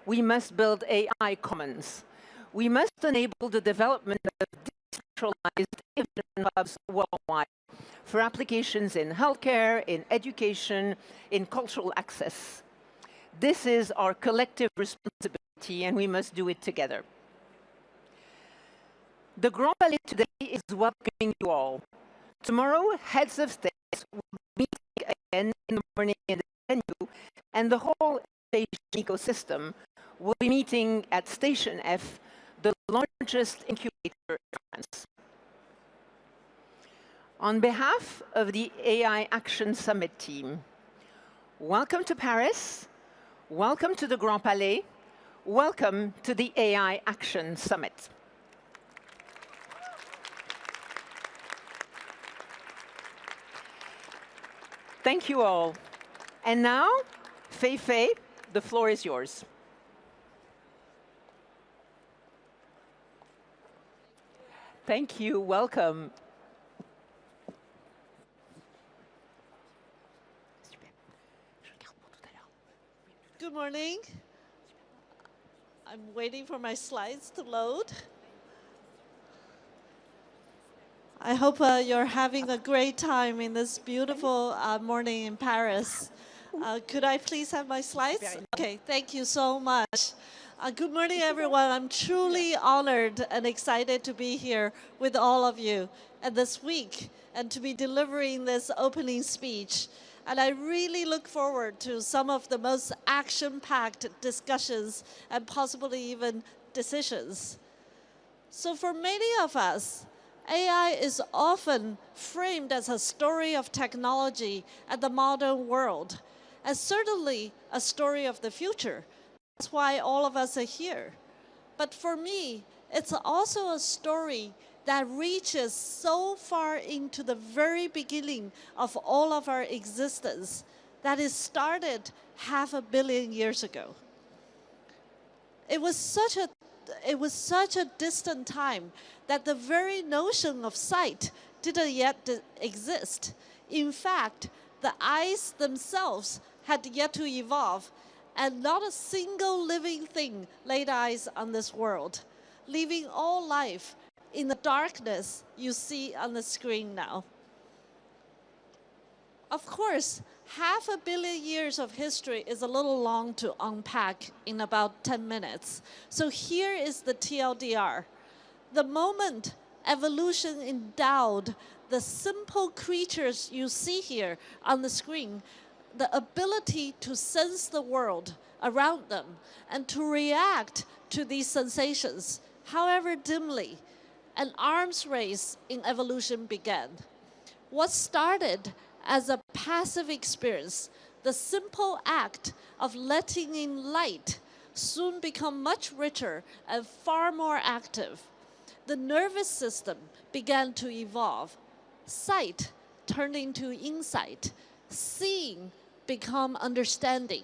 We must build AI commons. We must enable the development of decentralized innovation hubs worldwide for applications in healthcare, in education, in cultural access. This is our collective responsibility, and we must do it together. The Grand Palais today is welcoming you all. Tomorrow, heads of states will be meeting again in the morning in the venue, and the whole ecosystem will be meeting at Station F, the largest incubator in France. On behalf of the AI Action Summit team, welcome to Paris, welcome to the Grand Palais, welcome to the AI Action Summit. Thank you all. And now, Fei Fei, the floor is yours. Thank you. Welcome. Good morning. I'm waiting for my slides to load. I hope you're having a great time in this beautiful morning in Paris. Could I please have my slides? Okay, thank you so much. Good morning, everyone. I'm truly honored and excited to be here with all of you and this week and to be delivering this opening speech. And I really look forward to some of the most action-packed discussions and possibly even decisions. So for many of us, AI is often framed as a story of technology and the modern world, and certainly a story of the future. That's why all of us are here. But for me, it's also a story that reaches so far into the very beginning of all of our existence that it started 500 million years ago. It was such a distant time that the very notion of sight didn't yet exist. In fact, the eyes themselves had yet to evolve, and not a single living thing laid eyes on this world, leaving all life in the darkness you see on the screen now. Of course, 500 million years of history is a little long to unpack in about 10 minutes. So here is the TLDR. The moment evolution endowed the simple creatures you see here on the screen the ability to sense the world around them and to react to these sensations, however dimly, an arms race in evolution began. What started as a passive experience, the simple act of letting in light, soon become much richer and far more active. The nervous system began to evolve. Sight turned into insight. Seeing became understanding.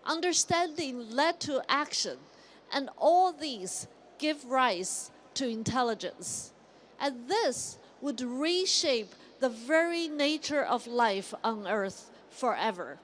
Understanding led to action. And all these give rise to intelligence. And this would reshape the very nature of life on Earth forever.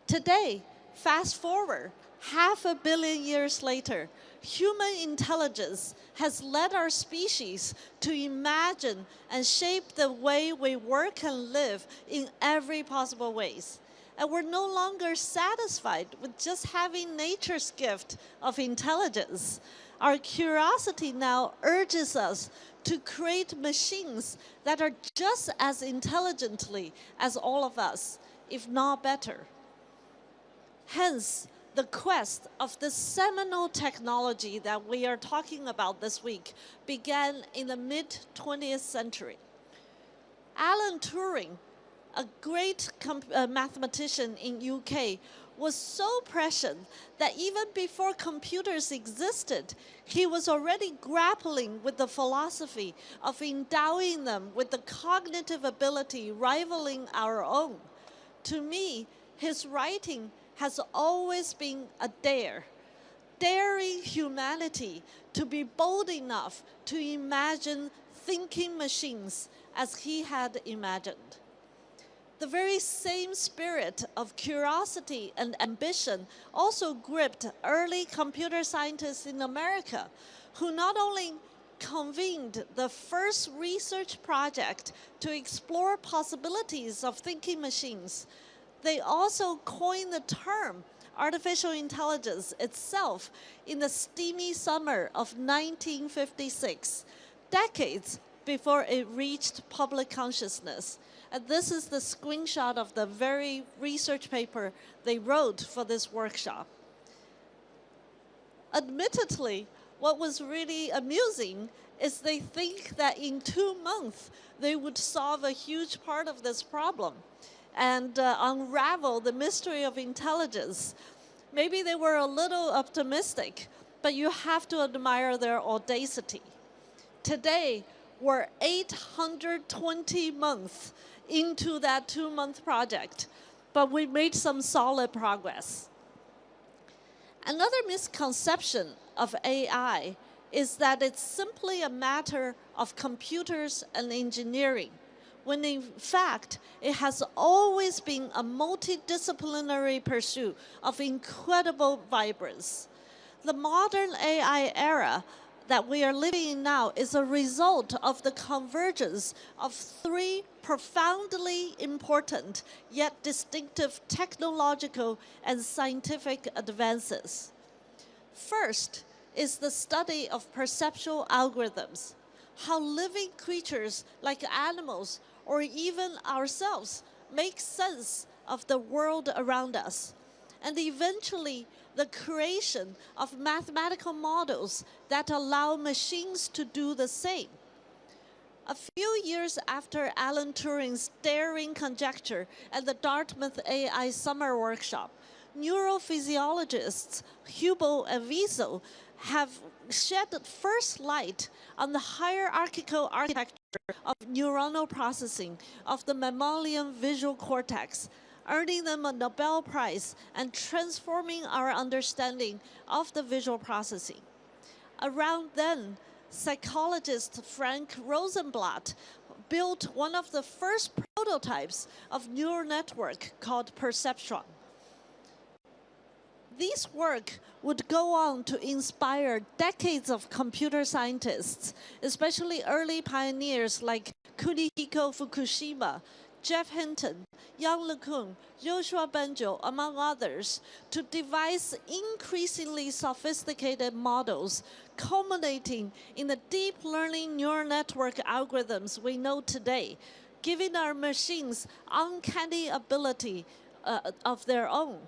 Today, fast forward 500 million years later, human intelligence has led our species to imagine and shape the way we work and live in every possible ways. And we're no longer satisfied with just having nature's gift of intelligence. Our curiosity now urges us to create machines that are just as intelligently as all of us, if not better. Hence, the quest of the seminal technology that we are talking about this week began in the mid-20th century. Alan Turing, a great mathematician in UK, was so prescient that even before computers existed, he was already grappling with the philosophy of endowing them with the cognitive ability rivaling our own. To me, his writing has always been a dare, daring humanity to be bold enough to imagine thinking machines as he had imagined. The very same spirit of curiosity and ambition also gripped early computer scientists in America, who not only convened the first research project to explore possibilities of thinking machines, they also coined the term artificial intelligence itself in the steamy summer of 1956, decades before it reached public consciousness. And this is the screenshot of the very research paper they wrote for this workshop. Admittedly, what was really amusing is they think that in 2 months, they would solve a huge part of this problem and unravel the mystery of intelligence. Maybe they were a little optimistic, but you have to admire their audacity. Today, we're 820 months into that 2-month project, but we made some solid progress. Another misconception of AI is that it's simply a matter of computers and engineering, when in fact, it has always been a multidisciplinary pursuit of incredible vibrance. The modern AI era that we are living in now is a result of the convergence of 3 profoundly important yet distinctive technological and scientific advances. First is the study of perceptual algorithms, how living creatures like animals or even ourselves make sense of the world around us, and eventually the creation of mathematical models that allow machines to do the same. A few years after Alan Turing's daring conjecture at the Dartmouth AI Summer Workshop, neurophysiologists Hubel and Wiesel have shed first light on the hierarchical architecture of neuronal processing of the mammalian visual cortex, earning them a Nobel Prize and transforming our understanding of the visual processing. Around then, psychologist Frank Rosenblatt built one of the first prototypes of neural network called perceptron. This work would go on to inspire decades of computer scientists, especially early pioneers like Kunihiko Fukushima, Jeff Hinton, Yang LeCun, Joshua Bengio, among others, to devise increasingly sophisticated models, culminating in the deep learning neural network algorithms we know today, giving our machines uncanny ability of their own.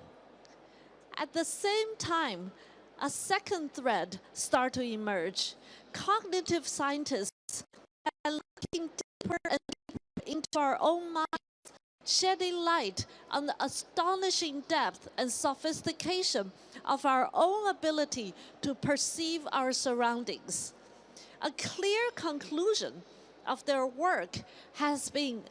At the same time, a second thread started to emerge. Cognitive scientists are looking deeper and deeper into our own minds, shedding light on the astonishing depth and sophistication of our own ability to perceive our surroundings. A clear conclusion of their work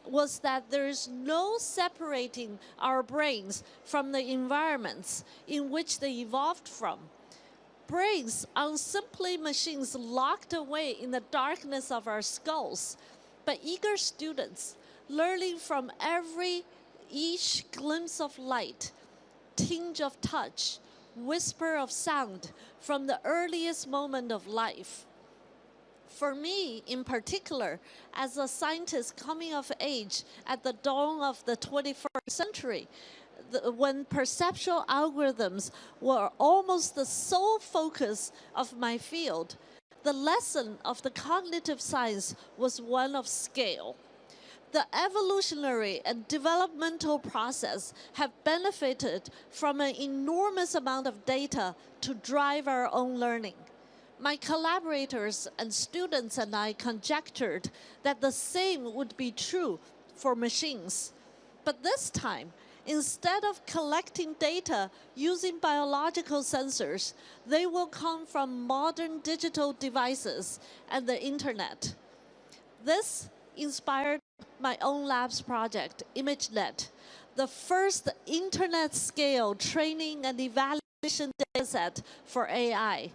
was that there is no separating our brains from the environments in which they evolved from. Brains aren't simply machines locked away in the darkness of our skulls, but eager students learning from each glimpse of light, tinge of touch, whisper of sound from the earliest moment of life. For me, in particular, as a scientist coming of age at the dawn of the 21st century, when perceptual algorithms were almost the sole focus of my field, the lesson of the cognitive science was one of scale. The evolutionary and developmental process have benefited from an enormous amount of data to drive our own learning. My collaborators and students and I conjectured that the same would be true for machines. But this time, instead of collecting data using biological sensors, they will come from modern digital devices and the internet. This inspired my own lab's project, ImageNet, the first internet-scale training and evaluation dataset for AI.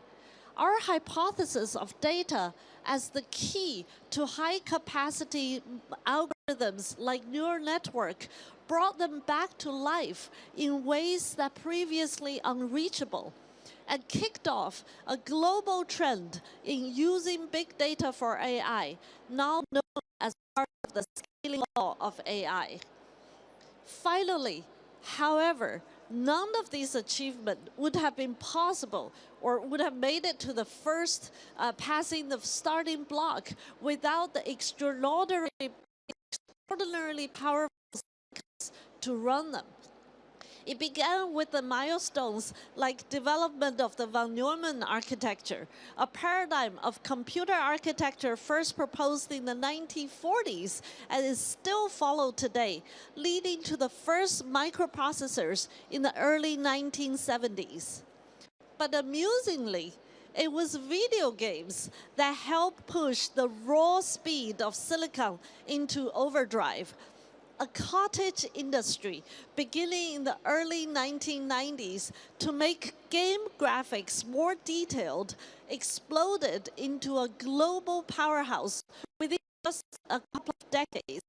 Our hypothesis of data as the key to high-capacity algorithms like neural network brought them back to life in ways that previously unreachable, and kicked off a global trend in using big data for AI, now known as part of the scaling law of AI. Finally, however, none of these achievements would have been possible or would have made it to the first passing the starting block without the extraordinarily powerful to run them. It began with the milestones like development of the von Neumann architecture, a paradigm of computer architecture first proposed in the 1940s and is still followed today, leading to the first microprocessors in the early 1970s. But amusingly, it was video games that helped push the raw speed of silicon into overdrive. A cottage industry beginning in the early 1990s to make game graphics more detailed exploded into a global powerhouse within just a couple of decades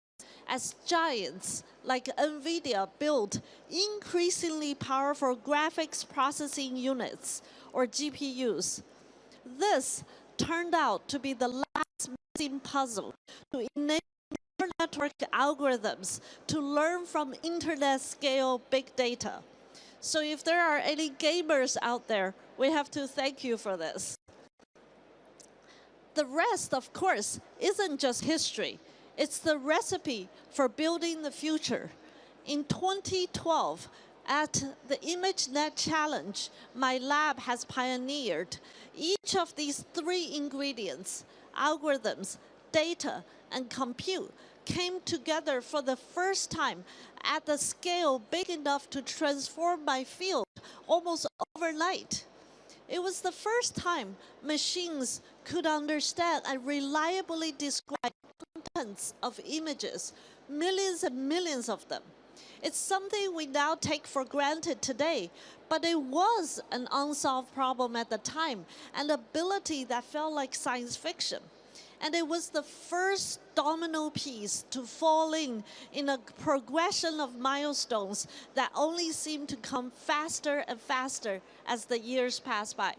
as giants like NVIDIA built increasingly powerful graphics processing units, or GPUs. This turned out to be the last missing puzzle to enable network algorithms to learn from internet-scale big data. So if there are any gamers out there, we have to thank you for this. The rest, of course, isn't just history. It's the recipe for building the future. In 2012, at the ImageNet Challenge, my lab has pioneered each of these three ingredients, algorithms, data, and compute, came together for the first time at the scale big enough to transform my field almost overnight. It was the first time machines could understand and reliably describe contents of images, millions and millions of them. It's something we now take for granted today, but it was an unsolved problem at the time, an ability that felt like science fiction. And it was the first domino piece to fall in a progression of milestones that only seemed to come faster and faster as the years passed by.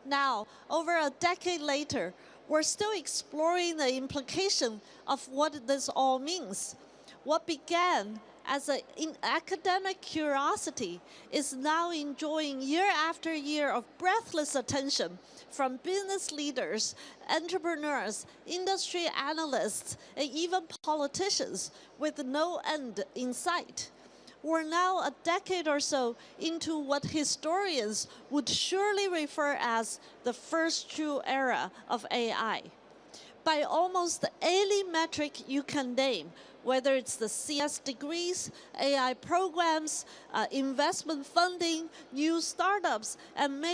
Now, over a decade later, we're still exploring the implication of what this all means. What began as an academic curiosity is now enjoying year after year of breathless attention from business leaders, entrepreneurs, industry analysts, and even politicians with no end in sight. We're now a decade or so into what historians would surely refer as the first true era of AI. By almost any metric you can name, whether it's the CS degrees, AI programs, investment funding, new startups, and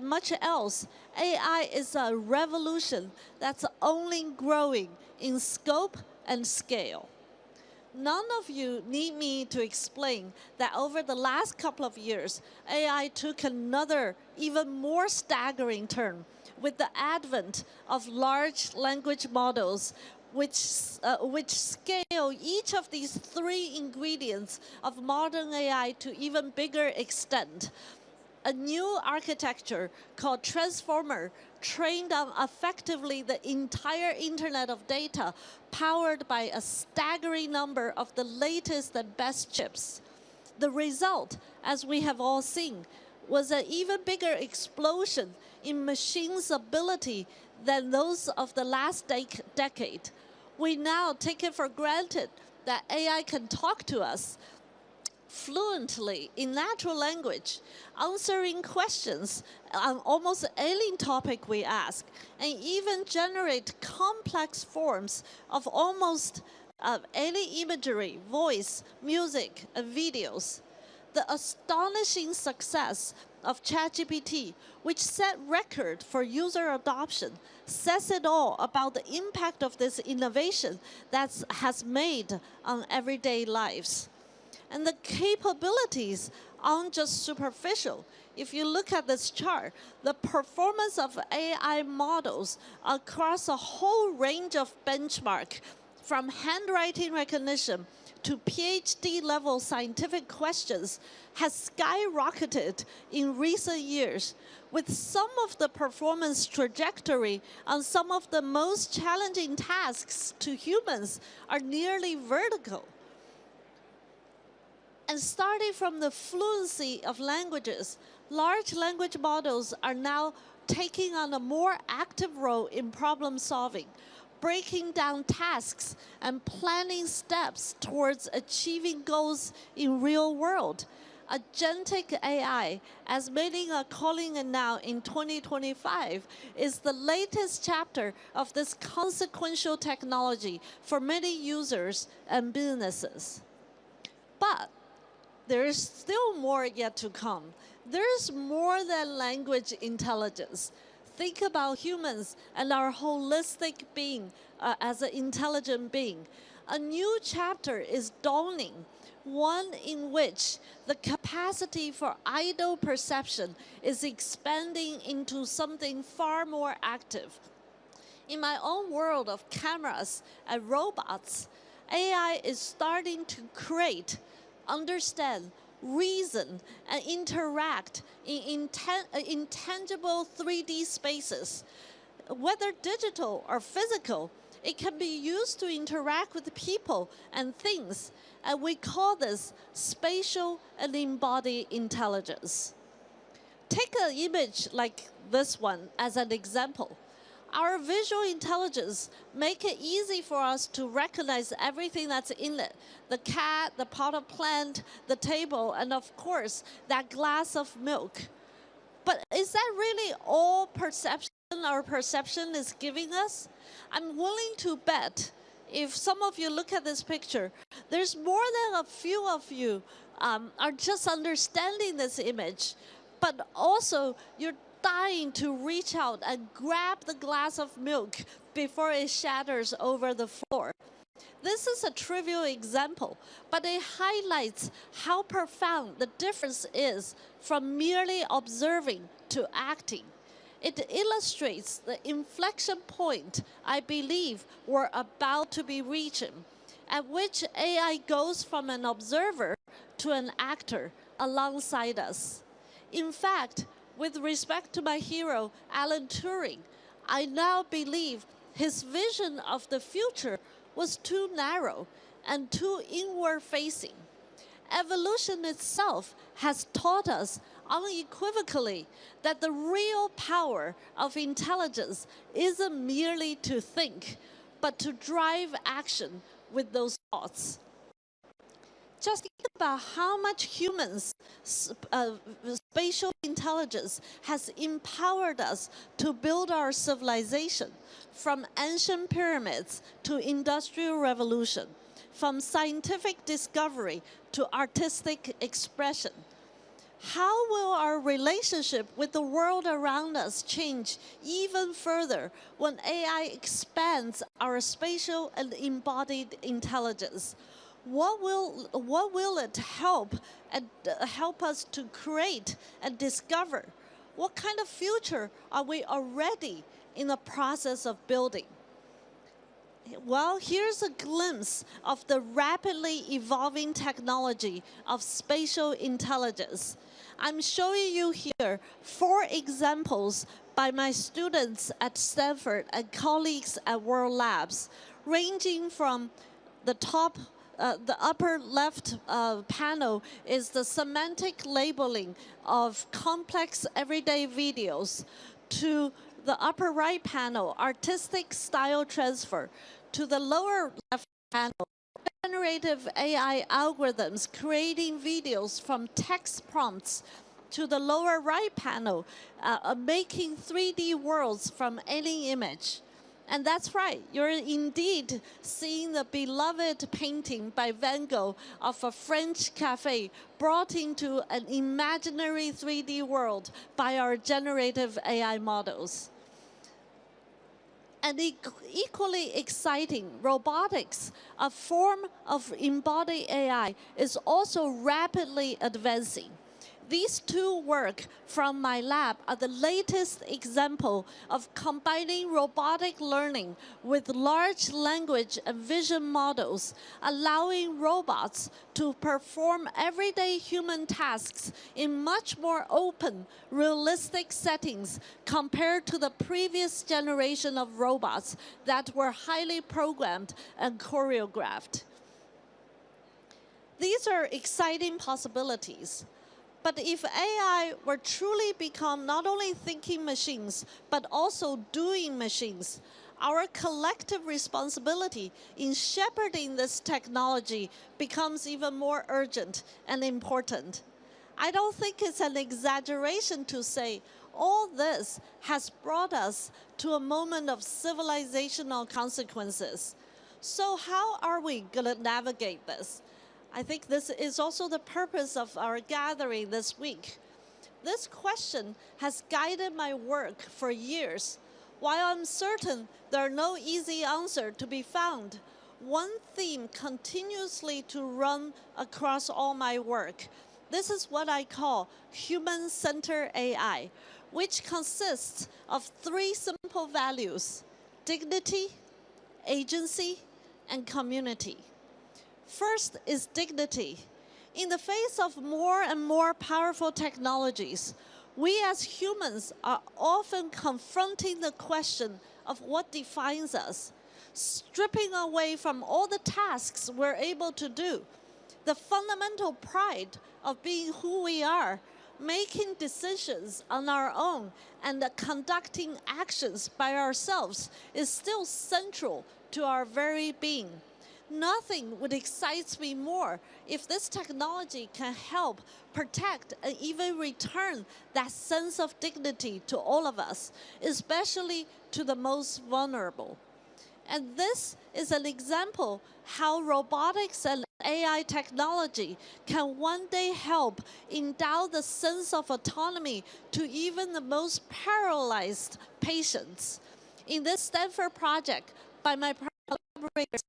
much else, AI is a revolution that's only growing in scope and scale. None of you need me to explain that over the last couple of years, AI took another, even more staggering turn with the advent of large language models, which scale each of these three ingredients of modern AI to even bigger extent. A new architecture called Transformer trained on effectively the entire internet of data, powered by a staggering number of the latest and best chips. The result, as we have all seen, was an even bigger explosion in machines' ability than those of the last decade. We now take it for granted that AI can talk to us fluently in natural language, answering questions on almost any topic we ask, and even generate complex forms of almost any imagery, voice, music, and videos. The astonishing success of ChatGPT, which set record for user adoption, says it all about the impact of this innovation that has made on everyday lives. And the capabilities aren't just superficial. If you look at this chart, the performance of AI models across a whole range of benchmarks, from handwriting recognition to PhD-level scientific questions, has skyrocketed in recent years, with some of the performance trajectory on some of the most challenging tasks to humans are nearly vertical. And starting from the fluency of languages, large language models are now taking on a more active role in problem solving, breaking down tasks and planning steps towards achieving goals in real world. Agentic AI, as many are calling it now in 2025, is the latest chapter of this consequential technology for many users and businesses. But there is still more yet to come. There is more than language intelligence. Think about humans and our holistic being as an intelligent being. A new chapter is dawning, one in which the capacity for idle perception is expanding into something far more active. In my own world of cameras and robots, AI is starting to create, understand, reason, and interact in intangible 3D spaces. Whether digital or physical, it can be used to interact with people and things, and we call this spatial and embodied intelligence. Take an image like this one as an example. Our visual intelligence make it easy for us to recognize everything that's in it. The cat, the potted plant, the table, and of course, that glass of milk. But is that really all perception our perception is giving us? I'm willing to bet, if some of you look at this picture, there's more than a few of you are just understanding this image, but also you're dying to reach out and grab the glass of milk before it shatters over the floor. This is a trivial example, but it highlights how profound the difference is from merely observing to acting. It illustrates the inflection point I believe we're about to be reaching, at which AI goes from an observer to an actor alongside us. In fact, with respect to my hero, Alan Turing, I now believe his vision of the future was too narrow and too inward-facing. Evolution itself has taught us unequivocally that the real power of intelligence isn't merely to think, but to drive action with those thoughts. Just think about how much humans' spatial intelligence has empowered us to build our civilization, from ancient pyramids to industrial revolution, from scientific discovery to artistic expression. How will our relationship with the world around us change even further when AI expands our spatial and embodied intelligence? What will it help us to create and discover? What kind of future are we already in the process of building? Well, here's a glimpse of the rapidly evolving technology of spatial intelligence. I'm showing you here 4 examples by my students at Stanford and colleagues at World Labs, ranging from the top. The upper left panel is the semantic labeling of complex everyday videos, to the upper right panel, artistic style transfer, to the lower left panel, generative AI algorithms creating videos from text prompts, to the lower right panel, making 3D worlds from any image. And that's right, you're indeed seeing the beloved painting by Van Gogh of a French cafe brought into an imaginary 3D world by our generative AI models. And equally exciting, robotics, a form of embodied AI, is also rapidly advancing. These two work from my lab are the latest example of combining robotic learning with large language and vision models, allowing robots to perform everyday human tasks in much more open, realistic settings compared to the previous generation of robots that were highly programmed and choreographed. These are exciting possibilities. But if AI were truly become not only thinking machines, but also doing machines, our collective responsibility in shepherding this technology becomes even more urgent and important. I don't think it's an exaggeration to say all this has brought us to a moment of civilizational consequences. So how are we going to navigate this? I think this is also the purpose of our gathering this week. This question has guided my work for years. While I'm certain there are no easy answers to be found, one theme continuously to run across all my work. This is what I call human-centered AI, which consists of three simple values: dignity, agency, and community. First is dignity. In the face of more and more powerful technologies, we as humans are often confronting the question of what defines us, stripping away from all the tasks we're able to do. The fundamental pride of being who we are, making decisions on our own, and conducting actions by ourselves is still central to our very being. Nothing would excite me more if this technology can help protect and even return that sense of dignity to all of us, especially to the most vulnerable. And this is an example how robotics and AI technology can one day help endow the sense of autonomy to even the most paralyzed patients. In this Stanford project by my collaborators,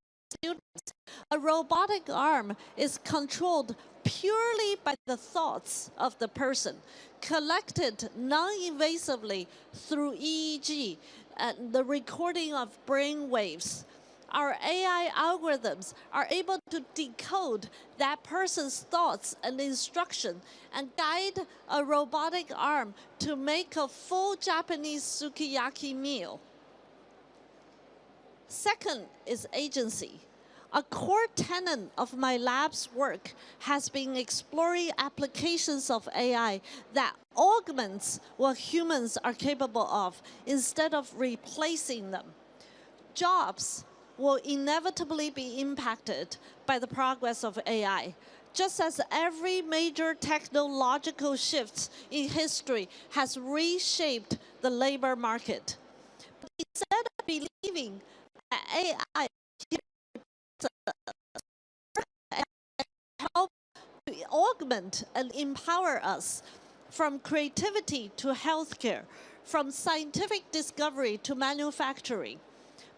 a robotic arm is controlled purely by the thoughts of the person, collected non-invasively through EEG, the recording of brain waves. Our AI algorithms are able to decode that person's thoughts and instruction and guide a robotic arm to make a full Japanese sukiyaki meal. Second is agency. A core tenet of my lab's work has been exploring applications of AI that augments what humans are capable of instead of replacing them. Jobs will inevitably be impacted by the progress of AI, just as every major technological shift in history has reshaped the labor market. But instead of believing that AI help to augment and empower us from creativity to healthcare, from scientific discovery to manufacturing.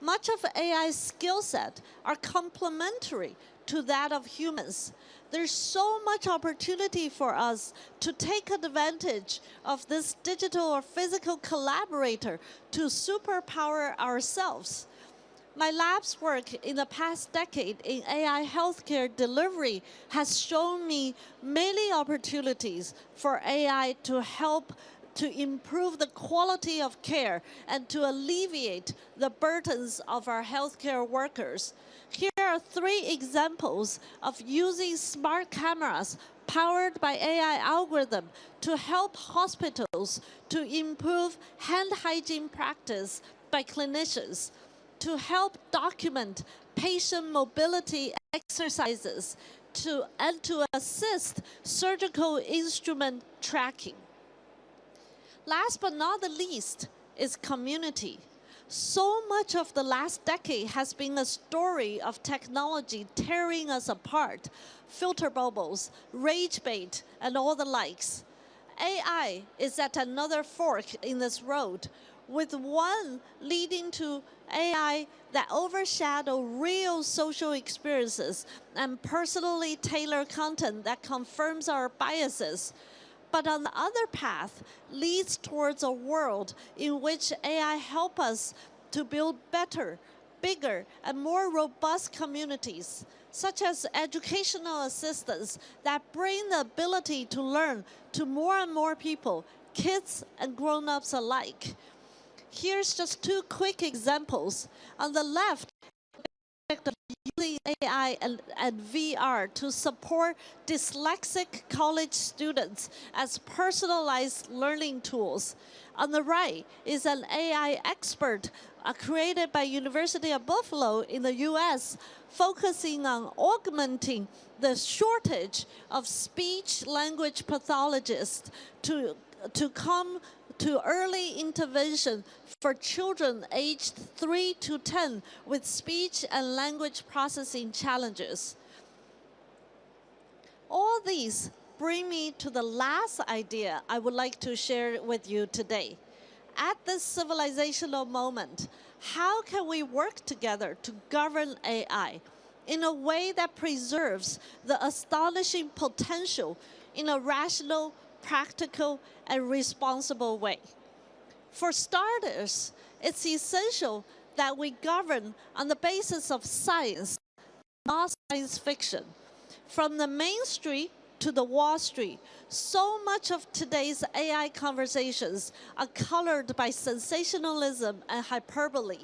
Much of AI's skill set are complementary to that of humans. There's so much opportunity for us to take advantage of this digital or physical collaborator to superpower ourselves. My lab's work in the past decade in AI healthcare delivery has shown me many opportunities for AI to help to improve the quality of care and to alleviate the burdens of our healthcare workers. Here are three examples of using smart cameras powered by AI algorithm to help hospitals to improve hand hygiene practice by clinicians, to help document patient mobility exercises, and to assist surgical instrument tracking. Last but not the least is community. So much of the last decade has been a story of technology tearing us apart, filter bubbles, rage bait, and all the likes. AI is at another fork in this road, with one leading to AI that overshadow real social experiences and personally tailored content that confirms our biases. But on the other path leads towards a world in which AI help us to build better, bigger, and more robust communities, such as educational assistants that bring the ability to learn to more and more people, kids and grown-ups alike. Here's just two quick examples. On the left, using AI and VR to support dyslexic college students as personalized learning tools. On the right is an AI expert created by University of Buffalo in the US, focusing on augmenting the shortage of speech-language pathologists to come to early intervention for children aged 3 to 10 with speech and language processing challenges. All these bring me to the last idea I would like to share with you today. At this civilizational moment, how can we work together to govern AI in a way that preserves the astonishing potential in a rational, practical, and responsible way? For starters, it's essential that we govern on the basis of science, not science fiction. From the Main Street to the Wall Street, so much of today's AI conversations are colored by sensationalism and hyperbole,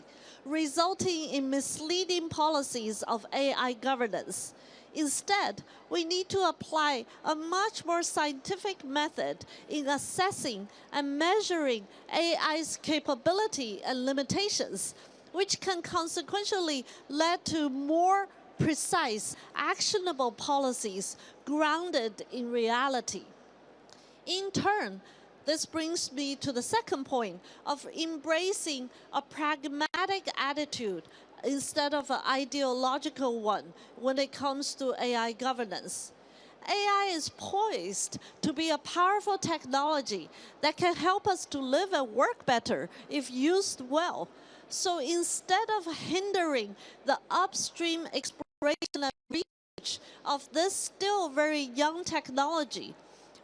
resulting in misleading policies of AI governance. Instead, we need to apply a much more scientific method in assessing and measuring AI's capability and limitations, which can consequentially lead to more precise, actionable policies grounded in reality. In turn, this brings me to the second point of embracing a pragmatic attitude instead of an ideological one when it comes to AI governance. AI is poised to be a powerful technology that can help us to live and work better if used well. So instead of hindering the upstream exploration and research of this still very young technology,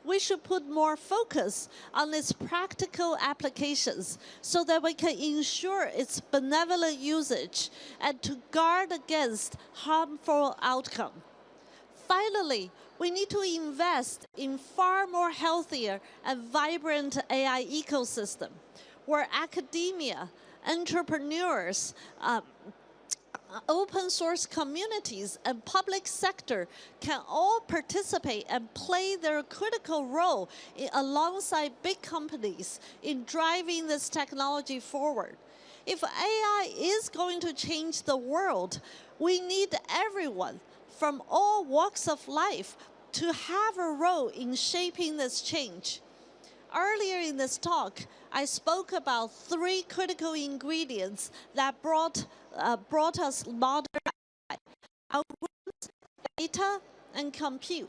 we should put more focus on its practical applications so that we can ensure its benevolent usage and to guard against harmful outcome. Finally, we need to invest in far more healthier and vibrant AI ecosystem where academia, entrepreneurs, open source communities and public sector can all participate and play their critical role alongside big companies in driving this technology forward. If AI is going to change the world, we need everyone from all walks of life to have a role in shaping this change. Earlier in this talk, I spoke about 3 critical ingredients that brought us modern AI: algorithms, data, and compute.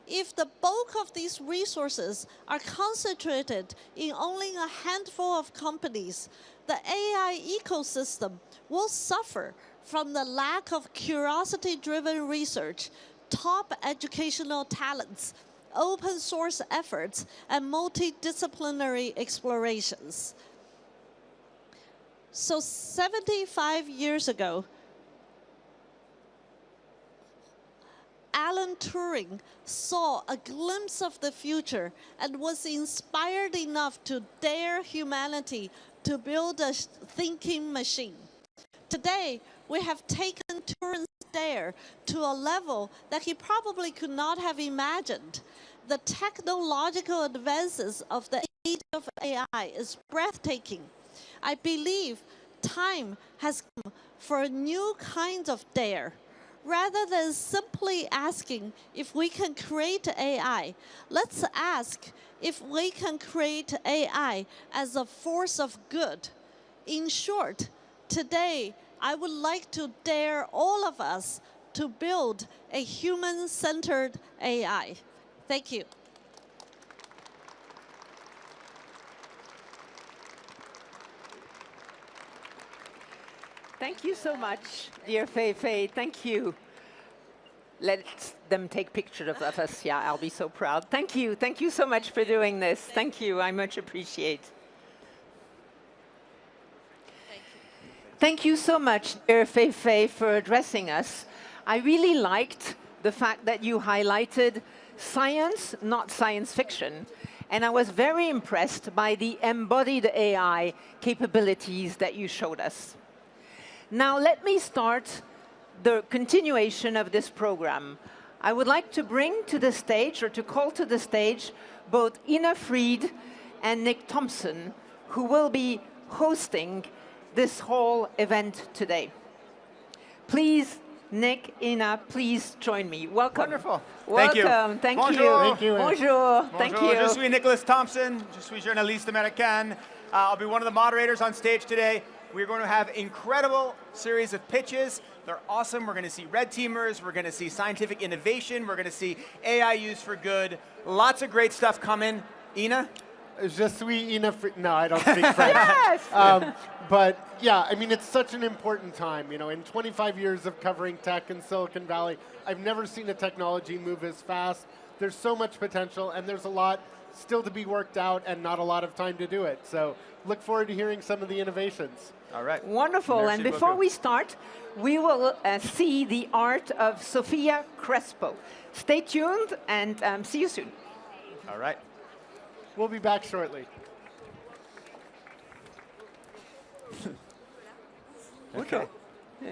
If the bulk of these resources are concentrated in only a handful of companies, the AI ecosystem will suffer from the lack of curiosity-driven research, top educational talents, open source efforts, and multidisciplinary explorations. So 75 years ago, Alan Turing saw a glimpse of the future and was inspired enough to dare humanity to build a thinking machine. Today, we have taken Turing's dare to a level that he probably could not have imagined. The technological advances of the age of AI is breathtaking. I believe time has come for a new kind of dare. Rather than simply asking if we can create AI, let's ask if we can create AI as a force of good. In short, today, I would like to dare all of us to build a human-centered AI. Thank you. Thank you so much, dear Fei Fei. Thank you. Let's them take pictures of us. Yeah, I'll be so proud. Thank you. Thank you so much for doing this. Thank you. I much appreciate. Thank you so much, dear Fei Fei, for addressing us. I really liked the fact that you highlighted science, not science fiction. And I was very impressed by the embodied AI capabilities that you showed us. Now, let me start the continuation of this program. I would like to bring to the stage, or to call to the stage, both Ina Fried and Nick Thompson, who will be hosting this whole event today. Please, Nick, Ina, please join me. Welcome. Wonderful. Welcome. Thank you. Thank Bonjour. you. Thank you. Bonjour. Thank you. Je suis Nicholas Thompson. Je suis journaliste américain. I'll be one of the moderators on stage today. We're going to have incredible series of pitches. They're awesome. We're going to see red teamers. We're going to see scientific innovation. We're going to see AI used for good. Lots of great stuff coming. Ina? Je suis Ina. No, I don't speak French. Yes! But yeah, I mean, it's such an important time. You know, in 25 years of covering tech in Silicon Valley, I've never seen a technology move as fast. There's so much potential, and there's a lot still to be worked out, and not a lot of time to do it. So look forward to hearing some of the innovations. All right. Wonderful. And before we start, we will see the art of Sofia Crespo. Stay tuned, and see you soon. All right. We'll be back shortly. Okay. Yeah.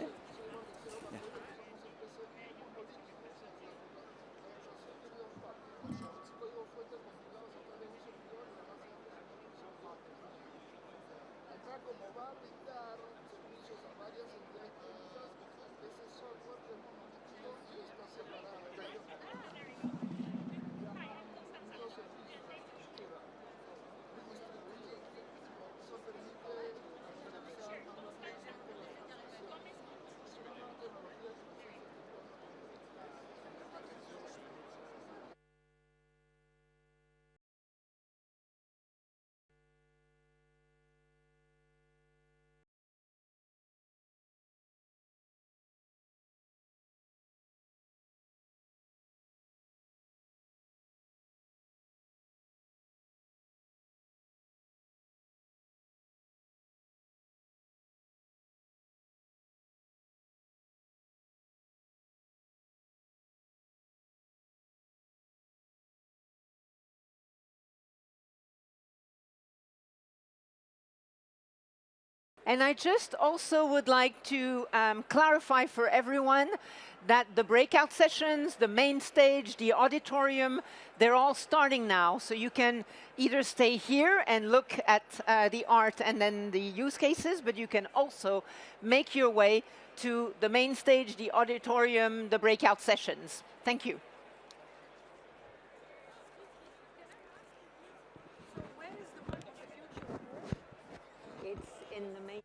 And I just also would like to clarify for everyone that the breakout sessions, the main stage, the auditorium, they're all starting now. So you can either stay here and look at the art and then the use cases, but you can also make your way to the main stage, the auditorium, the breakout sessions. Thank you. So where is the work of the future? It's in the main.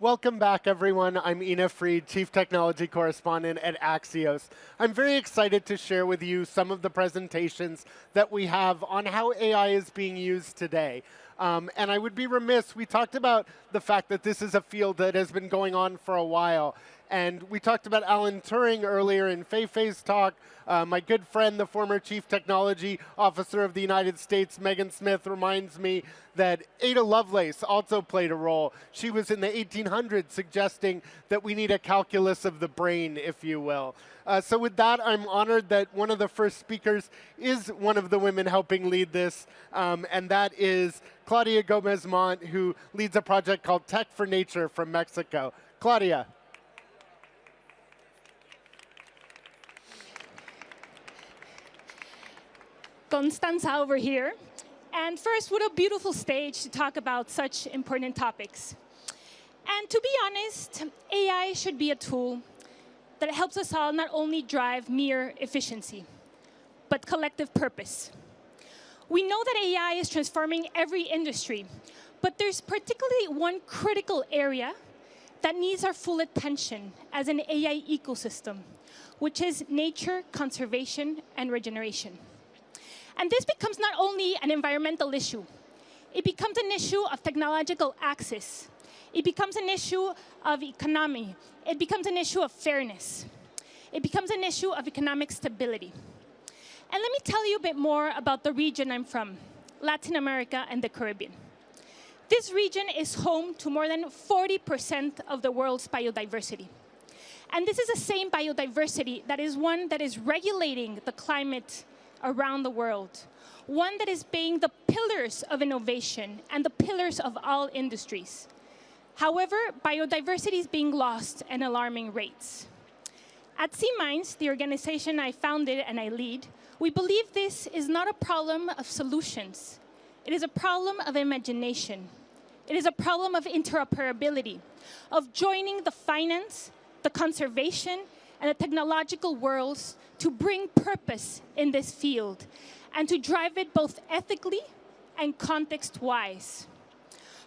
Welcome back, everyone. I'm Ina Fried, Chief Technology Correspondent at Axios. I'm very excited to share with you some of the presentations that we have on how AI is being used today. And I would be remiss, we talked about the fact that this is a field that has been going on for a while. And we talked about Alan Turing earlier in Fei-Fei's talk. My good friend, the former Chief Technology Officer of the United States, Megan Smith, reminds me that Ada Lovelace also played a role. She was in the 1800s suggesting that we need a calculus of the brain, if you will. So with that, I'm honored that one of the first speakers is one of the women helping lead this, and that is Claudia Gomez-Mont, who leads a project called Tech for Nature from Mexico. Claudia. Constanza over here. And first, what a beautiful stage to talk about such important topics. And to be honest, AI should be a tool that helps us all not only drive mere efficiency, but collective purpose. We know that AI is transforming every industry, but there's particularly one critical area that needs our full attention as an AI ecosystem, which is nature, conservation, and regeneration. And this becomes not only an environmental issue, it becomes an issue of technological access. It becomes an issue of economy. It becomes an issue of fairness. It becomes an issue of economic stability. And let me tell you a bit more about the region I'm from, Latin America and the Caribbean. This region is home to more than 40% of the world's biodiversity. And this is the same biodiversity that is one that is regulating the climate around the world, one that is being the pillars of innovation and the pillars of all industries. However, biodiversity is being lost at alarming rates. At C-Minds, the organization I founded and I lead, we believe this is not a problem of solutions. It is a problem of imagination. It is a problem of interoperability, of joining the finance, the conservation, and the technological worlds to bring purpose in this field and to drive it both ethically and context-wise.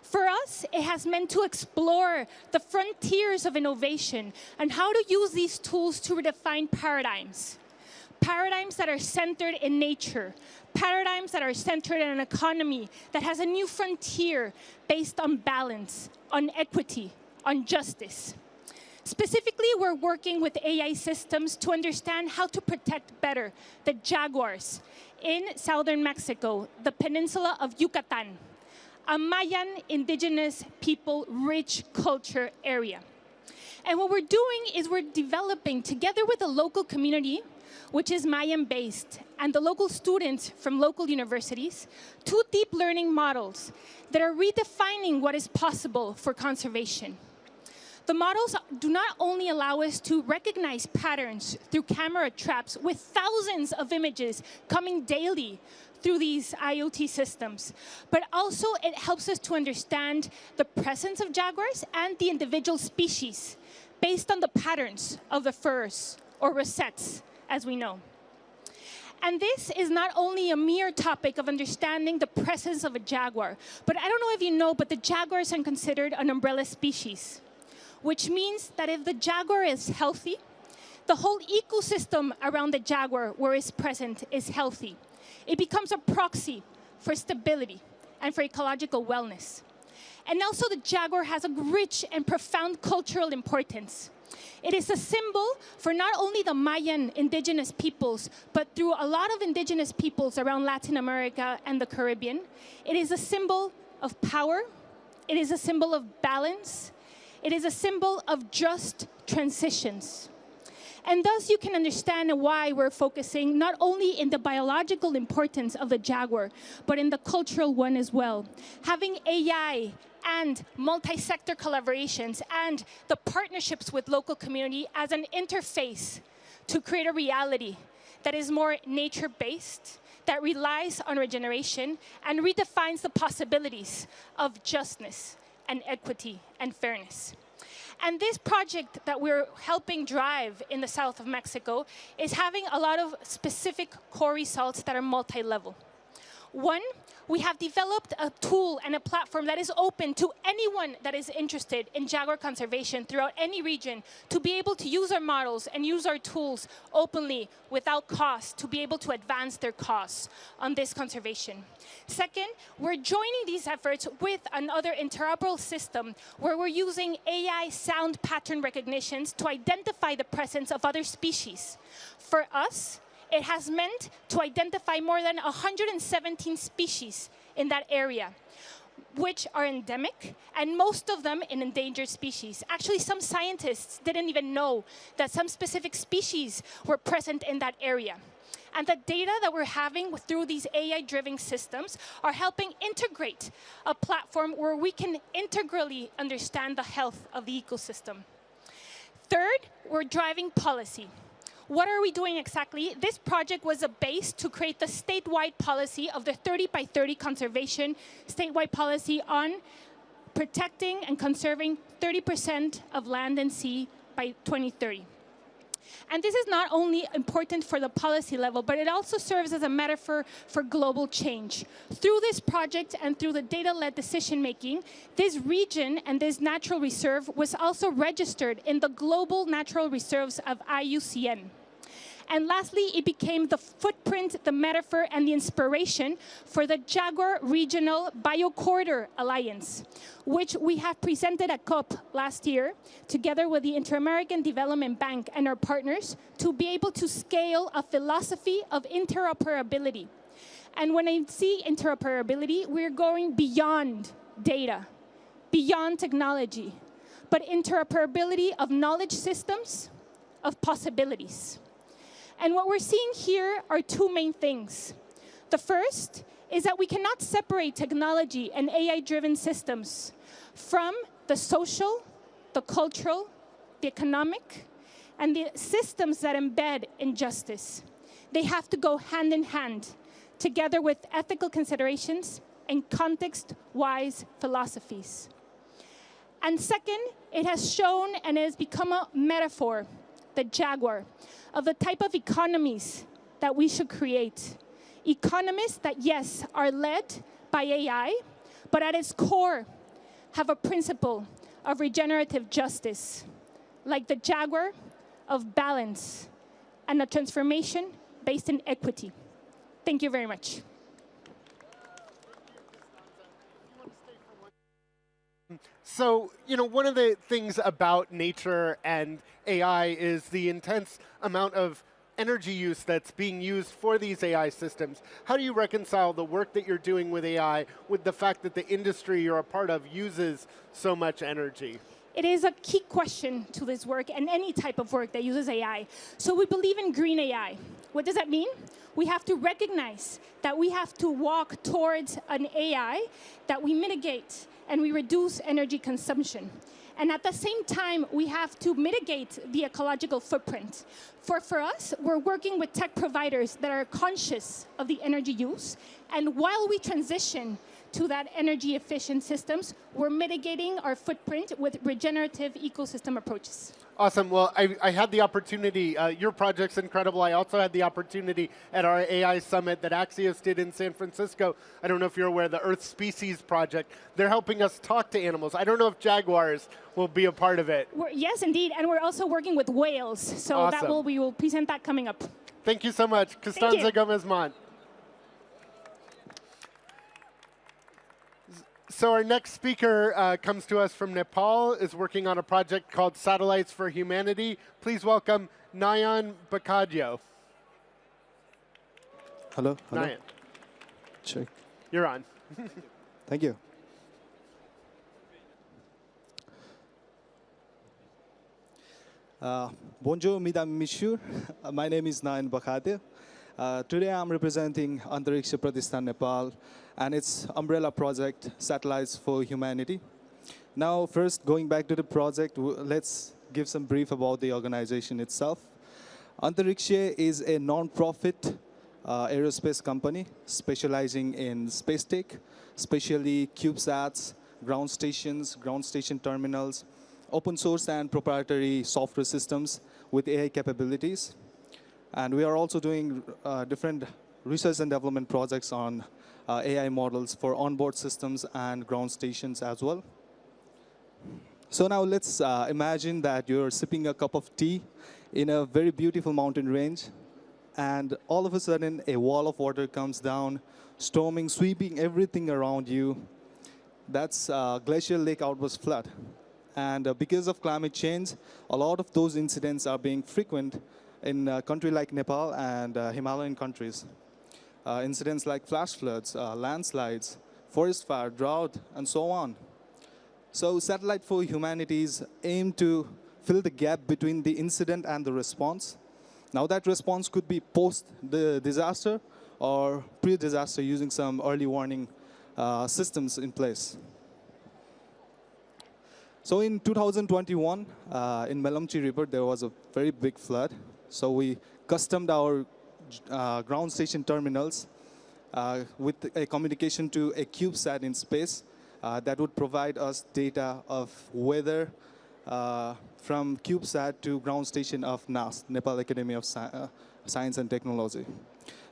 For us, it has meant to explore the frontiers of innovation and how to use these tools to redefine paradigms. Paradigms that are centered in nature, paradigms that are centered in an economy that has a new frontier based on balance, on equity, on justice. Specifically, we're working with AI systems to understand how to protect better the jaguars in southern Mexico, the peninsula of Yucatan, a Mayan indigenous people rich culture area. And what we're doing is we're developing, together with the local community, which is Mayan-based, and the local students from local universities, 2 deep learning models that are redefining what is possible for conservation. The models do not only allow us to recognize patterns through camera traps with thousands of images coming daily through these IoT systems, but also it helps us to understand the presence of jaguars and the individual species based on the patterns of the furs or rosettes, as we know. And this is not only a mere topic of understanding the presence of a jaguar, but I don't know if you know, but the jaguars are considered an umbrella species, which means that if the jaguar is healthy, the whole ecosystem around the jaguar where it's present is healthy. It becomes a proxy for stability and for ecological wellness. And also the jaguar has a rich and profound cultural importance. It is a symbol for not only the Mayan indigenous peoples, but through a lot of indigenous peoples around Latin America and the Caribbean. It is a symbol of power. It is a symbol of balance. It is a symbol of just transitions. And thus you can understand why we're focusing not only in the biological importance of the jaguar, but in the cultural one as well. Having AI and multi-sector collaborations and the partnerships with local community as an interface to create a reality that is more nature-based, that relies on regeneration and redefines the possibilities of justness and equity and fairness. And this project that we're helping drive in the south of Mexico is having a lot of specific core results that are multi-level. One, we have developed a tool and a platform that is open to anyone that is interested in jaguar conservation throughout any region to be able to use our models and use our tools openly without cost to be able to advance their cause on this conservation. Second, we're joining these efforts with another interoperable system where we're using AI sound pattern recognitions to identify the presence of other species. For us, it has meant to identify more than 117 species in that area, which are endemic, and most of them in endangered species. Actually, some scientists didn't even know that some specific species were present in that area. And the data that we're having through these AI-driven systems are helping integrate a platform where we can integrally understand the health of the ecosystem. Third, we're driving policy. What are we doing exactly? This project was a base to create the statewide policy of the 30 by 30 conservation statewide policy on protecting and conserving 30% of land and sea by 2030. And this is not only important for the policy level, but it also serves as a metaphor for global change. Through this project and through the data-led decision-making, this region and this natural reserve was also registered in the global natural reserves of IUCN. And lastly, it became the footprint, the metaphor, and the inspiration for the Jaguar Regional Biocorridor Alliance, which we have presented at COP last year, together with the Inter-American Development Bank and our partners, to be able to scale a philosophy of interoperability. And when I see interoperability, we're going beyond data, beyond technology, but interoperability of knowledge systems, of possibilities. And what we're seeing here are two main things. The first is that we cannot separate technology and AI-driven systems from the social, the cultural, the economic, and the systems that embed injustice. They have to go hand in hand, together with ethical considerations and context-wise philosophies. And second, it has shown and it has become a metaphor, the jaguar, of the type of economies that we should create. Economies that, yes, are led by AI, but at its core have a principle of regenerative justice, like the jaguar of balance and a transformation based in equity. Thank you very much. So, you know, one of the things about nature and AI is the intense amount of energy use that's being used for these AI systems. How do you reconcile the work that you're doing with AI with the fact that the industry you're a part of uses so much energy? It is a key question to this work and any type of work that uses AI. So we believe in green AI. What does that mean? We have to recognize that we have to walk towards an AI that we mitigate and we reduce energy consumption. And at the same time, we have to mitigate the ecological footprint. For us, we're working with tech providers that are conscious of the energy use. And while we transition to that energy efficient systems, we're mitigating our footprint with regenerative ecosystem approaches. Awesome. Well, I had the opportunity, your project's incredible. I also had the opportunity at our AI summit that Axios did in San Francisco. I don't know if you're aware, the Earth Species Project. They're helping us talk to animals. I don't know if jaguars will be a part of it. Yes, indeed. And we're also working with whales. So awesome. We will present that coming up. Thank you so much. Costanza Gomez-Mont. So our next speaker comes to us from Nepal, is working on a project called Satellites for Humanity. Please welcome Nayan Bakadio. Hello. Hello. Nayan. Check. You're on. Thank you. Bonjour, mesdames, messieurs. My name is Nayan Bakadio. Today I'm representing Antariksha Pratishthan Nepal and its umbrella project, Satellites for Humanity. Now, first, going back to the project, let's give some brief about the organization itself. Antariksha is a non-profit aerospace company specializing in space tech, especially CubeSats, ground stations, ground station terminals, open source and proprietary software systems with AI capabilities. And we are also doing different research and development projects on AI models for onboard systems and ground stations as well. So now let's imagine that you're sipping a cup of tea in a very beautiful mountain range, and all of a sudden a wall of water comes down, storming, sweeping everything around you. That's glacial lake outburst flood. And because of climate change, a lot of those incidents are being frequent in a country like Nepal and Himalayan countries. Incidents like flash floods, landslides, forest fire, drought, and so on. So Satellite for Humanity's aim to fill the gap between the incident and the response. Now that response could be post the disaster or pre-disaster using some early warning systems in place. So in 2021, in Melamchi River, there was a very big flood. So we customed our ground station terminals with a communication to a CubeSat in space that would provide us data of weather from CubeSat to ground station of NAS, Nepal Academy of Science and Technology.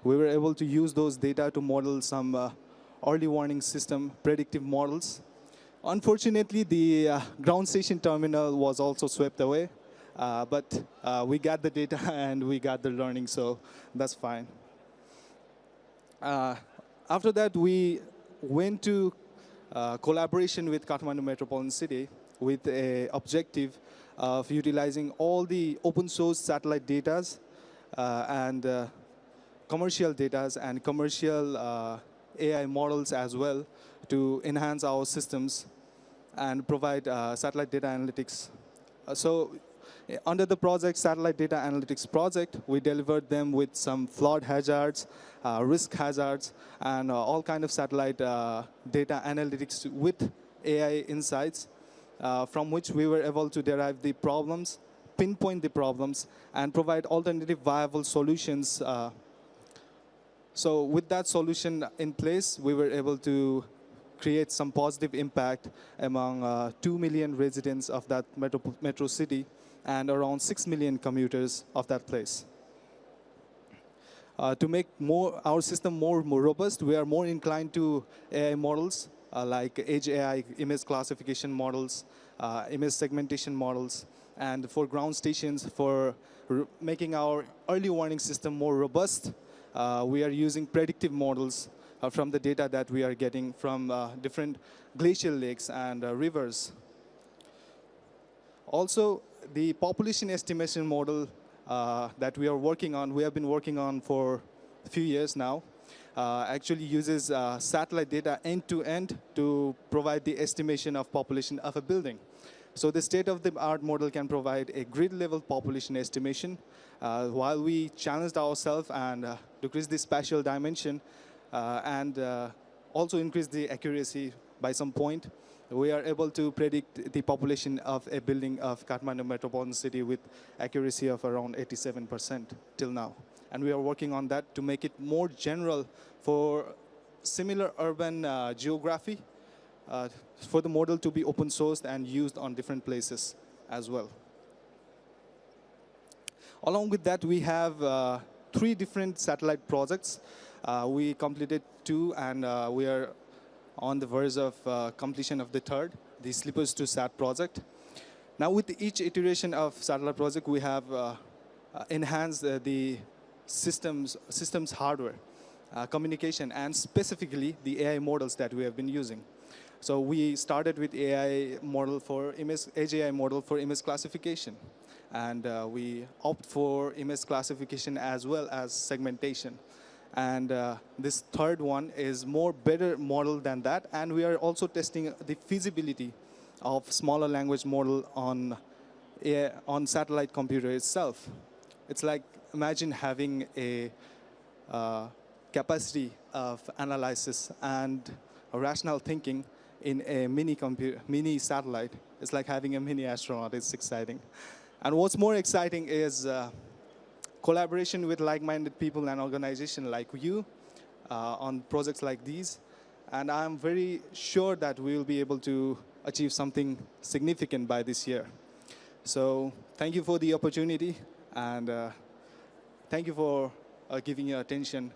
We were able to use those data to model some early warning system predictive models. Unfortunately, the ground station terminal was also swept away, but we got the data and we got the learning, so that's fine. After that, we went to collaboration with Kathmandu Metropolitan City with an objective of utilizing all the open source satellite data and commercial data and commercial AI models as well to enhance our systems and provide satellite data analytics. Under the project, Satellite Data Analytics Project, we delivered them with some flood hazards, risk hazards, and all kind of satellite data analytics with AI insights, from which we were able to derive the problems, pinpoint the problems, and provide alternative viable solutions. So with that solution in place, we were able to create some positive impact among 2 million residents of that metro city and around 6 million commuters of that place. To make our system more robust, we are more inclined to AI models like Edge AI, image classification models, image segmentation models, and for ground stations, for making our early warning system more robust, we are using predictive models from the data that we are getting from different glacial lakes and rivers. Also, the population estimation model that we are working on, we have been working on for a few years now, actually uses satellite data end-to-end to provide the estimation of population of a building. So the state-of-the-art model can provide a grid-level population estimation while we challenged ourselves and decrease the spatial dimension and also increase the accuracy by some point. We are able to predict the population of a building of Kathmandu Metropolitan City with accuracy of around 87% till now. And we are working on that to make it more general for similar urban geography, for the model to be open sourced and used on different places as well. Along with that, we have 3 different satellite projects. We completed 2, and we are on the verge of completion of the 3rd, the Slippers to Sat project. Now, with each iteration of satellite project, we have enhanced the systems hardware, communication, and specifically the AI models that we have been using. So we started with AI model for image, Edge AI model for image classification. And we opt for image classification as well as segmentation. And this 3rd one is better model than that. And we are also testing the feasibility of smaller language model on satellite computer itself. It's like, imagine having a capacity of analysis and a rational thinking in a mini satellite. It's like having a mini astronaut. It's exciting. And what's more exciting is collaboration with like-minded people and organizations like you on projects like these. And I'm very sure that we will be able to achieve something significant by this year. So thank you for the opportunity, and thank you for giving your attention.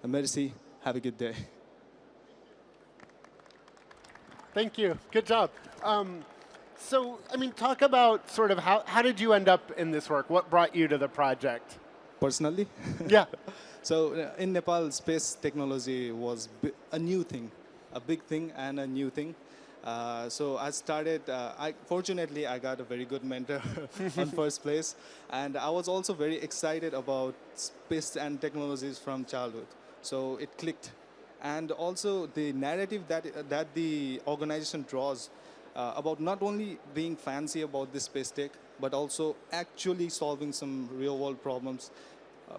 Merci. Have a good day. Thank you. Good job. So, I mean, talk about sort of how did you end up in this work? What brought you to the project? Personally? Yeah. So in Nepal, space technology was a new thing, a big thing and a new thing. So I started, fortunately, I got a very good mentor on first place. And I was also very excited about space and technologies from childhood. So it clicked. And also the narrative that the organization draws about not only being fancy about this space tech, but also actually solving some real world problems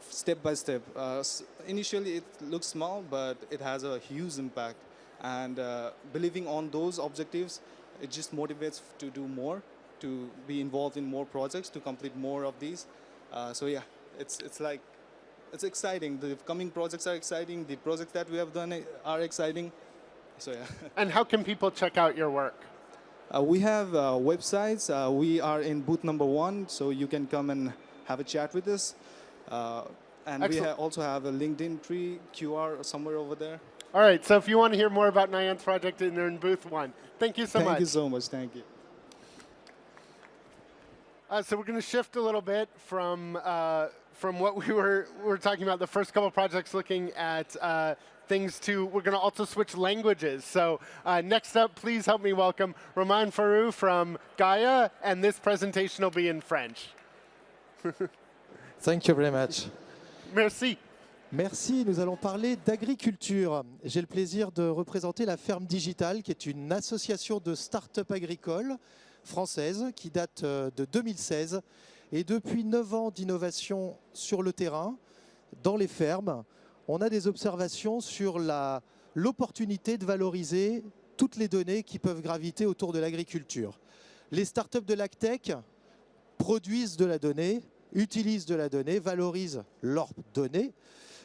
step by step. Initially it looks small, but it has a huge impact. And believing on those objectives, it just motivates to do more, to be involved in more projects, to complete more of these. So yeah, it's exciting. The coming projects are exciting. The projects that we have done are exciting. So yeah. And how can people check out your work? We have websites. We are in booth number 1, so you can come and have a chat with us. And we also have a LinkedIn tree, QR somewhere over there. All right, so if you want to hear more about Nyan's project, they're in booth 1. Thank you so much. Thank you so much. Thank you. So we're going to shift a little bit from what we were talking about, the first couple projects looking at things to, we're going to also switch languages. So next up, please help me welcome Romain Farou from Gaia, and this presentation will be in French. Thank you very much. Merci. Merci, nous allons parler d'agriculture. J'ai le plaisir de représenter la Ferme Digitale, qui est une association de start-up agricoles française qui date de 2016. Et depuis 9 ans d'innovation sur le terrain, dans les fermes, on a des observations sur l'opportunité de valoriser toutes les données qui peuvent graviter autour de l'agriculture. Les start-up de l'agtech produisent de la donnée, utilisent de la donnée, valorisent leurs données,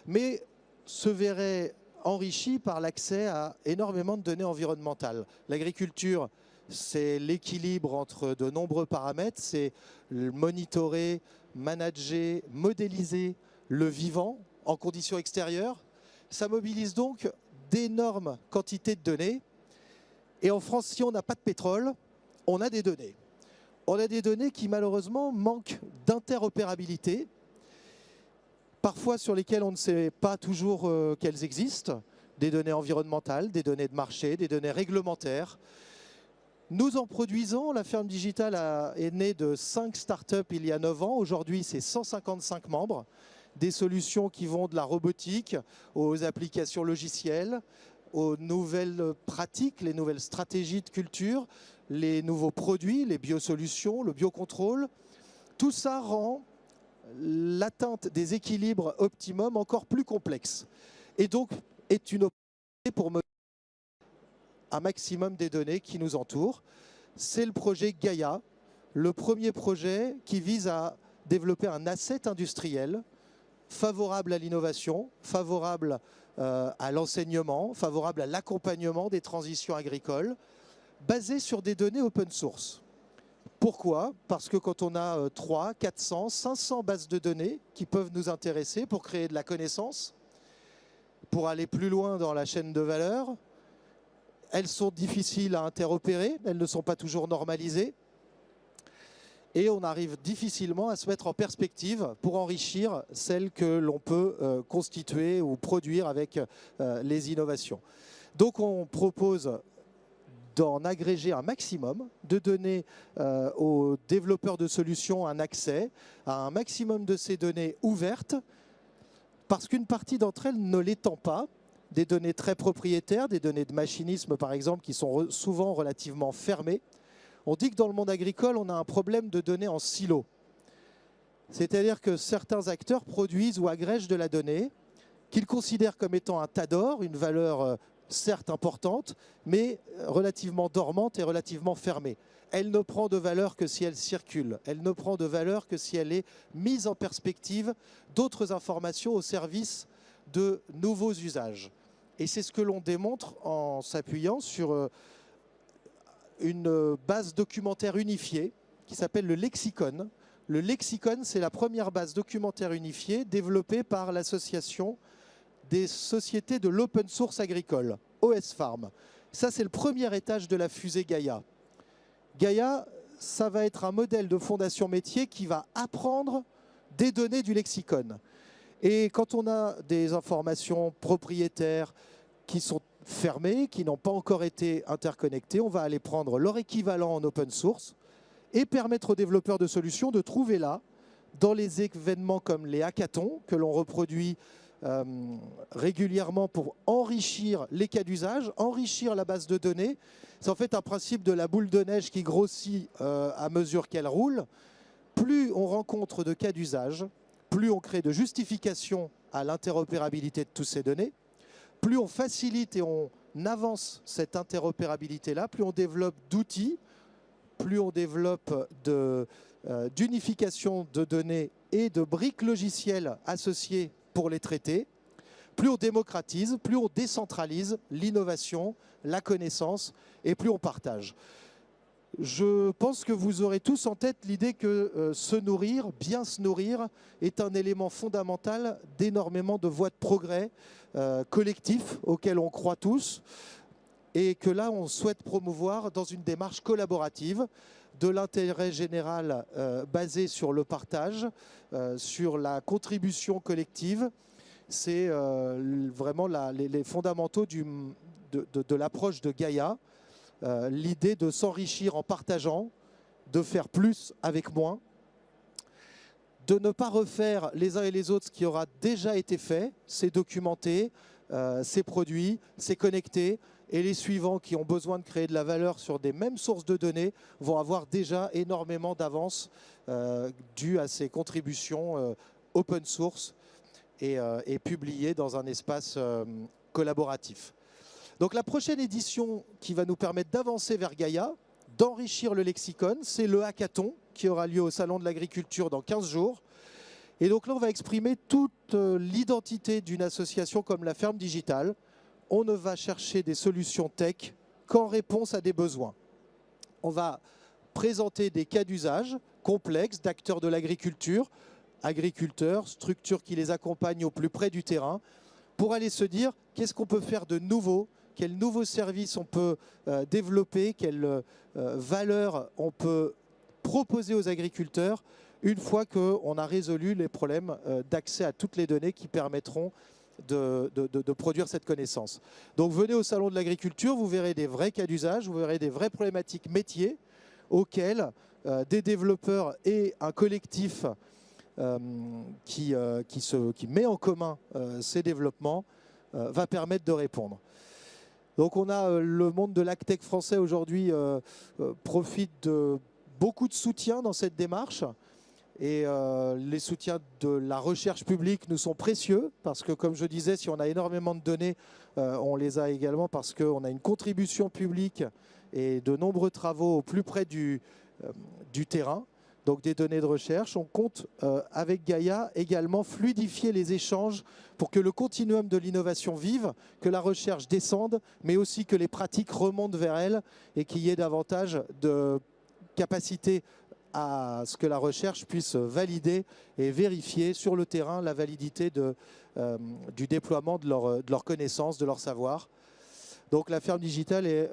mais se verraient enrichis par l'accès à énormément de données environnementales. L'agriculture, c'est l'équilibre entre de nombreux paramètres, c'est monitorer, manager, modéliser le vivant en conditions extérieures. Ça mobilise donc d'énormes quantités de données. Et en France, si on n'a pas de pétrole, on a des données. On a des données qui malheureusement manquent d'interopérabilité, parfois sur lesquelles on ne sait pas toujours qu'elles existent, des données environnementales, des données de marché, des données réglementaires. Nous en produisons, la Ferme Digitale est née de 5 startups il y a 9 ans. Aujourd'hui, c'est 155 membres. Des solutions qui vont de la robotique aux applications logicielles, aux nouvelles pratiques, les nouvelles stratégies de culture, les nouveaux produits, les biosolutions, le biocontrôle. Tout ça rend l'atteinte des équilibres optimums encore plus complexe. Et donc, est une opportunité pour un maximum des données qui nous entourent. C'est le projet Gaia, le premier projet qui vise à développer un asset industriel favorable à l'innovation, favorable à l'enseignement, favorable à l'accompagnement des transitions agricoles, basé sur des données open source. Pourquoi? Parce que quand on a 300, 400, 500 bases de données qui peuvent nous intéresser pour créer de la connaissance, pour aller plus loin dans la chaîne de valeur, elles sont difficiles à interopérer, elles ne sont pas toujours normalisées. Et on arrive difficilement à se mettre en perspective pour enrichir celles que l'on peut constituer ou produire avec les innovations. Donc on propose d'en agréger un maximum, de donner aux développeurs de solutions un accès à un maximum de ces données ouvertes, parce qu'une partie d'entre elles ne l'étant pas, des données très propriétaires, des données de machinisme par exemple, qui sont souvent relativement fermées. On dit que dans le monde agricole, on a un problème de données en silo. C'est-à-dire que certains acteurs produisent ou agrègent de la donnée qu'ils considèrent comme étant un tas d'or, une valeur certes importante, mais relativement dormante et relativement fermée. Elle ne prend de valeur que si elle circule. Elle ne prend de valeur que si elle est mise en perspective d'autres informations au service de nouveaux usages. Et c'est ce que l'on démontre en s'appuyant sur une base documentaire unifiée qui s'appelle le lexicon. Le lexicon, c'est la première base documentaire unifiée développée par l'association des sociétés de l'open source agricole, OS Farm. Ça, c'est le premier étage de la fusée Gaia. Gaia, ça va être un modèle de fondation métier qui va apprendre des données du lexicon. Et quand on a des informations propriétaires qui sont fermées, qui n'ont pas encore été interconnectées, on va aller prendre leur équivalent en open source et permettre aux développeurs de solutions de trouver là, dans les événements comme les hackathons, que l'on reproduit régulièrement pour enrichir les cas d'usage, enrichir la base de données. C'est en fait un principe de la boule de neige qui grossit à mesure qu'elle roule. Plus on rencontre de cas d'usage, plus on crée de justifications à l'interopérabilité de toutes ces données, plus on facilite et on avance cette interopérabilité-là, plus on développe d'outils, plus on développe d'unification de données et de briques logicielles associées pour les traiter, plus on démocratise, plus on décentralise l'innovation, la connaissance et plus on partage. Je pense que vous aurez tous en tête l'idée que se nourrir, bien se nourrir, est un élément fondamental d'énormément de voies de progrès collectifs auxquels on croit tous et que là on souhaite promouvoir dans une démarche collaborative de l'intérêt général basé sur le partage, sur la contribution collective. C'est vraiment les fondamentaux de l'approche de Gaia. L'idée de s'enrichir en partageant, de faire plus avec moins, de ne pas refaire les uns et les autres ce qui aura déjà été fait, c'est documenté, c'est produit, c'est connecté, et les suivants qui ont besoin de créer de la valeur sur des mêmes sources de données vont avoir déjà énormément d'avance due à ces contributions open source et publiées dans un espace collaboratif. Donc la prochaine édition qui va nous permettre d'avancer vers Gaia, d'enrichir le lexicon, c'est le hackathon qui aura lieu au Salon de l'Agriculture dans 15 jours. Et donc là, on va exprimer toute l'identité d'une association comme la Ferme Digitale. On ne va chercher des solutions tech qu'en réponse à des besoins. On va présenter des cas d'usage complexes d'acteurs de l'agriculture, agriculteurs, structures qui les accompagnent au plus près du terrain, pour aller se dire qu'est-ce qu'on peut faire de nouveau, quels nouveaux services on peut développer, quelles valeurs on peut proposer aux agriculteurs une fois qu'on a résolu les problèmes d'accès à toutes les données qui permettront de produire cette connaissance. Donc venez au Salon de l'Agriculture, vous verrez des vrais cas d'usage, vous verrez des vraies problématiques métiers auxquelles des développeurs et un collectif qui met en commun ces développements va permettre de répondre. Donc on a le monde de l'agtech français aujourd'hui profite de beaucoup de soutien dans cette démarche et les soutiens de la recherche publique nous sont précieux parce que comme je disais, si on a énormément de données, on les a également parce qu'on a une contribution publique et de nombreux travaux au plus près du terrain. Donc des données de recherche. On compte avec Gaia également fluidifier les échanges pour que le continuum de l'innovation vive, que la recherche descende, mais aussi que les pratiques remontent vers elle et qu'il y ait davantage de capacité à ce que la recherche puisse valider et vérifier sur le terrain la validité du déploiement de leurs connaissances, de leur savoir. Donc la ferme digitale est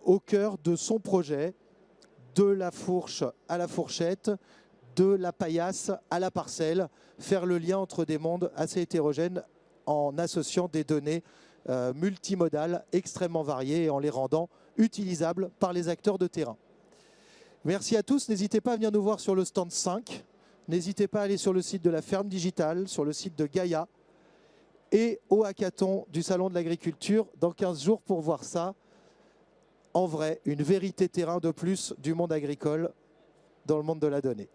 au cœur de son projet, de la fourche à la fourchette, de la paillasse à la parcelle, faire le lien entre des mondes assez hétérogènes en associant des données multimodales extrêmement variées et en les rendant utilisables par les acteurs de terrain. Merci à tous, n'hésitez pas à venir nous voir sur le stand 5, n'hésitez pas à aller sur le site de la Ferme Digitale, sur le site de Gaia et au hackathon du Salon de l'Agriculture dans 15 jours pour voir ça. En vrai, une vérité terrain de plus du monde agricole dans le monde de la donnée.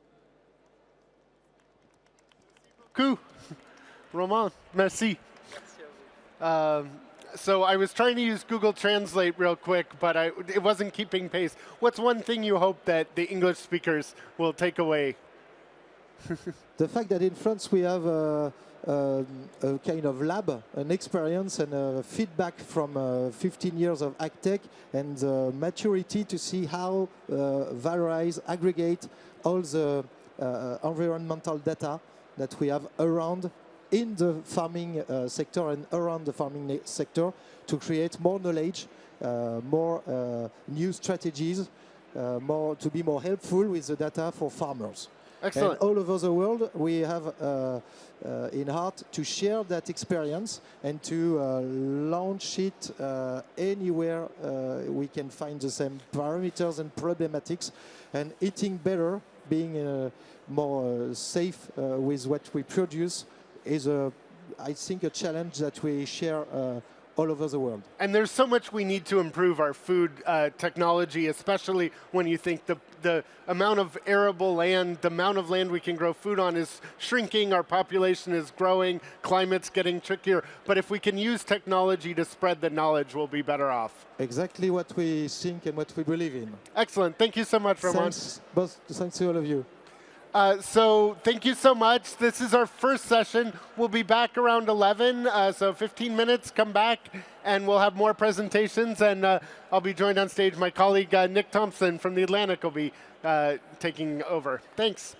Cool. Romain, merci. So I was trying to use Google Translate real quick, but it wasn't keeping pace. What's one thing you hope that the English speakers will take away? The fact that in France we have a kind of lab, an experience and feedback from 15 years of AgTech and maturity to see how valorize, aggregate all the environmental data that we have around in the farming sector and around the farming sector to create more knowledge, more new strategies, to be more helpful with the data for farmers. Excellent. And all over the world, we have in heart to share that experience and to launch it anywhere we can find the same parameters and problematics, and eating better, being more safe with what we produce is, I think, a challenge that we share all over the world. And there's so much we need to improve our food technology, especially when you think the amount of arable land, the amount of land we can grow food on is shrinking, our population is growing, climate's getting trickier. But if we can use technology to spread the knowledge, we'll be better off. Exactly what we think and what we believe in. Excellent. Thank you so much, Ramon. Thanks to all of you. So thank you so much. This is our first session. We'll be back around 11, so 15 minutes, come back, and we'll have more presentations. And I'll be joined on stage. My colleague, Nick Thompson from The Atlantic will be taking over. Thanks.